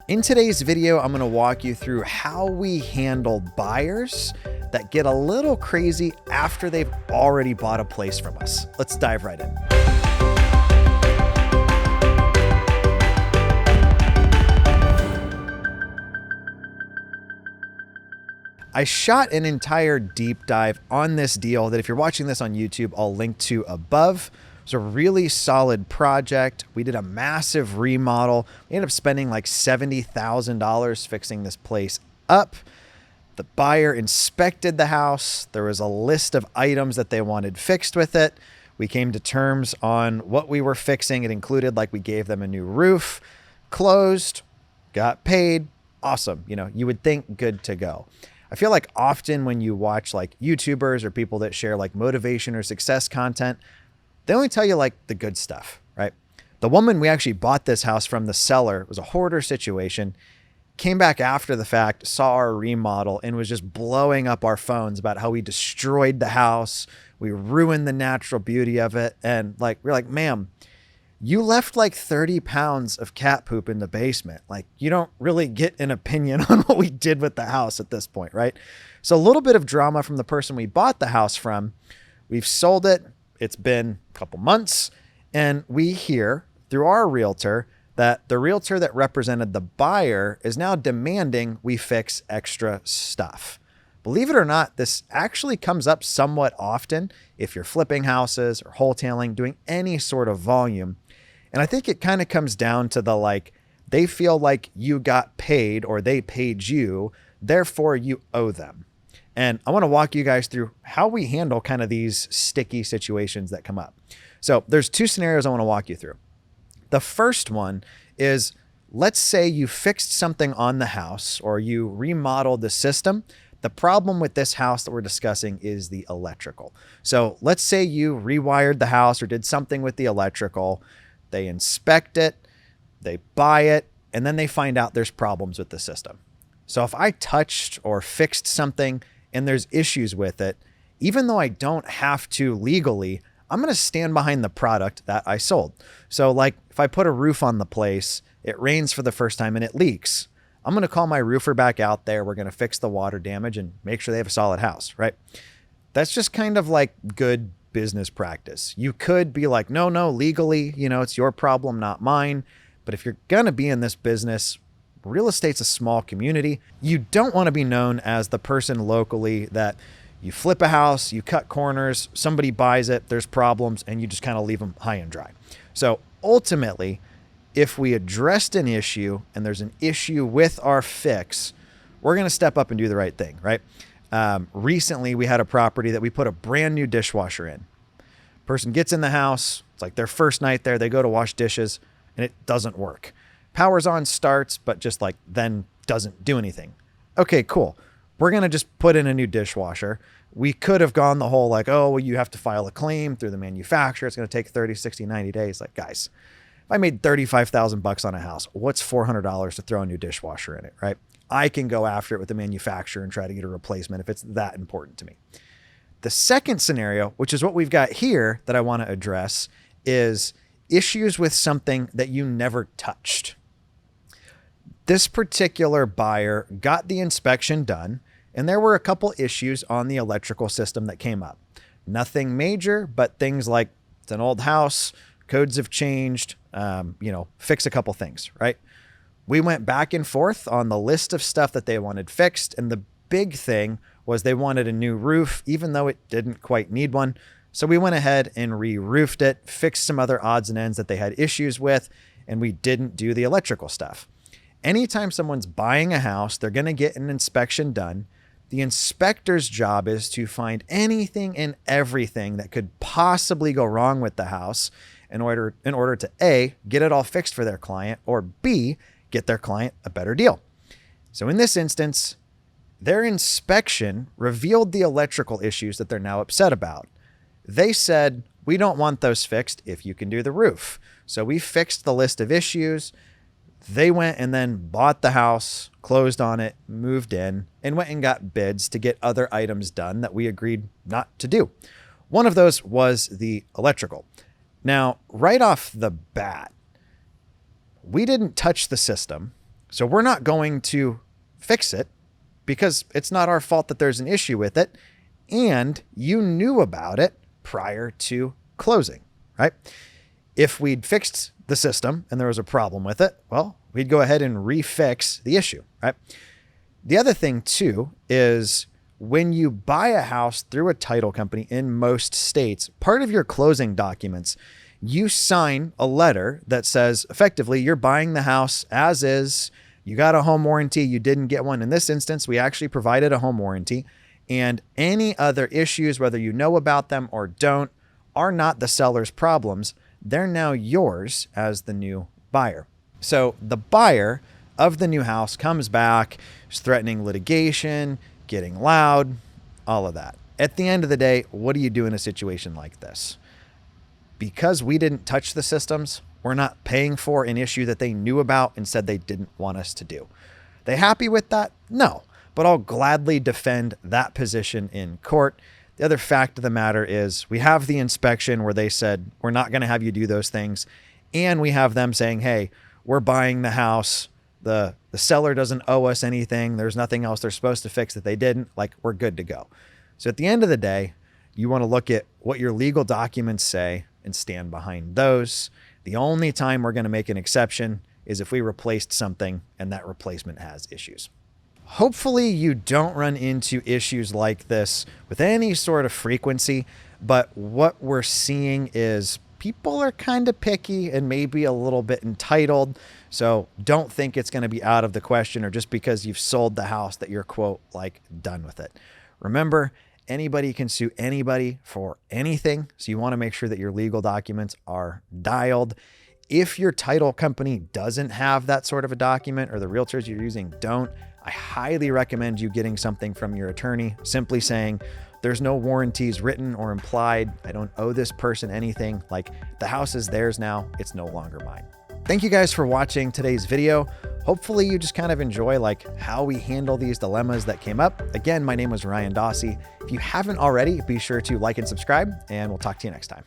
In today's video, I'm going to walk you through how we handle buyers that get a little crazy after they've already bought a place from us. Let's dive right in. I shot an entire deep dive on this deal that if you're watching this on YouTube, I'll link to above. It's a really solid project. We did a massive remodel. We ended up spending like $70,000 fixing this place up. The buyer inspected the house. There was a list of items that they wanted fixed with it. We came to terms on what we were fixing. It included, like, we gave them a new roof, closed, got paid. Awesome. You know, you would think good to go. I feel like often when you watch like YouTubers or people that share like motivation or success content, they only tell you like the good stuff, right? The woman we actually bought this house from, the seller, was a hoarder situation, came back after the fact, saw our remodel, and was just blowing up our phones about how we destroyed the house. We ruined the natural beauty of it. And like, we're like, ma'am, you left like 30 pounds of cat poop in the basement. Like, you don't really get an opinion on what we did with the house at this point, right? So a little bit of drama from the person we bought the house from. We've sold it. It's been a couple months, and we hear through our realtor that the realtor that represented the buyer is now demanding we fix extra stuff. Believe it or not, this actually comes up somewhat often if you're flipping houses or wholesaling, doing any sort of volume. And I think it kind of comes down to the like, they feel like you got paid or they paid you, therefore you owe them. And I want to walk you guys through how we handle kind of these sticky situations that come up. So there's two scenarios I want to walk you through. The first one is, let's say you fixed something on the house or you remodeled the system. The problem with this house that we're discussing is the electrical. So let's say you rewired the house or did something with the electrical. They inspect it, they buy it, and then they find out there's problems with the system. So if I touched or fixed something and there's issues with it, even though I don't have to legally, I'm going to stand behind the product that I sold. So like if I put a roof on the place, it rains for the first time and it leaks, I'm going to call my roofer back out there. We're going to fix the water damage and make sure they have a solid house, right? That's just kind of like good business practice. You could be like, no, legally, you know, it's your problem, not mine. But if you're going to be in this business, real estate's a small community. You don't want to be known as the person locally that you flip a house, you cut corners, somebody buys it, there's problems, and you just kind of leave them high and dry. So ultimately, if we addressed an issue and there's an issue with our fix, we're going to step up and do the right thing, right? Recently, we had a property that we put a brand new dishwasher in. Person gets in the house, it's like their first night there, they go to wash dishes, and it doesn't work. Power's on, starts, but just like then doesn't do anything. Okay, cool. We're going to just put in a new dishwasher. We could have gone the whole like, oh, well, you have to file a claim through the manufacturer. It's going to take 30, 60, 90 days. Like, guys, if I made $35,000 on a house, what's $400 to throw a new dishwasher in it, right? I can go after it with the manufacturer and try to get a replacement if it's that important to me. The second scenario, which is what we've got here that I want to address, is issues with something that you never touched. This particular buyer got the inspection done, and there were a couple issues on the electrical system that came up. Nothing major, but things like it's an old house, codes have changed, fix a couple things, right? We went back and forth on the list of stuff that they wanted fixed, and the big thing was they wanted a new roof, even though it didn't quite need one. So we went ahead and re-roofed it, fixed some other odds and ends that they had issues with, and we didn't do the electrical stuff. Anytime someone's buying a house, they're going to get an inspection done. The inspector's job is to find anything and everything that could possibly go wrong with the house in order to A, get it all fixed for their client, or B, get their client a better deal. So in this instance, their inspection revealed the electrical issues that they're now upset about. They said, we don't want those fixed if you can do the roof. So we fixed the list of issues. They went and then bought the house, closed on it, moved in, and went and got bids to get other items done that we agreed not to do. One of those was the electrical. Now, right off the bat, we didn't touch the system. So we're not going to fix it because it's not our fault that there's an issue with it. And you knew about it prior to closing, right? If we'd fixed the system and there was a problem with it, well, we'd go ahead and refix the issue, right? The other thing too is when you buy a house through a title company in most states, part of your closing documents, you sign a letter that says effectively you're buying the house as is. You got a home warranty. You didn't get one. In this instance, we actually provided a home warranty, and any other issues, whether you know about them or don't, are not the seller's problems. They're now yours as the new buyer. So the buyer of the new house comes back, is threatening litigation, getting loud, all of that. At the end of the day, what do you do in a situation like this? Because we didn't touch the systems, we're not paying for an issue that they knew about and said they didn't want us to do. They happy with that? No, but I'll gladly defend that position in court. The other fact of the matter is we have the inspection where they said, we're not going to have you do those things. And we have them saying, hey, we're buying the house. The seller doesn't owe us anything. There's nothing else they're supposed to fix that they didn't. Like, we're good to go. So at the end of the day, you want to look at what your legal documents say and stand behind those. The only time we're going to make an exception is if we replaced something and that replacement has issues. Hopefully you don't run into issues like this with any sort of frequency, but what we're seeing is people are kind of picky and maybe a little bit entitled. So don't think it's going to be out of the question or just because you've sold the house that you're, quote, like done with it. Remember, anybody can sue anybody for anything. So you want to make sure that your legal documents are dialed. If your title company doesn't have that sort of a document or the realtors you're using don't, I highly recommend you getting something from your attorney, simply saying, there's no warranties written or implied. I don't owe this person anything. Like, the house is theirs now. It's no longer mine. Thank you guys for watching today's video. Hopefully you just kind of enjoy like how we handle these dilemmas that came up. Again, my name was Ryan Dossey. If you haven't already, be sure to like and subscribe, and we'll talk to you next time.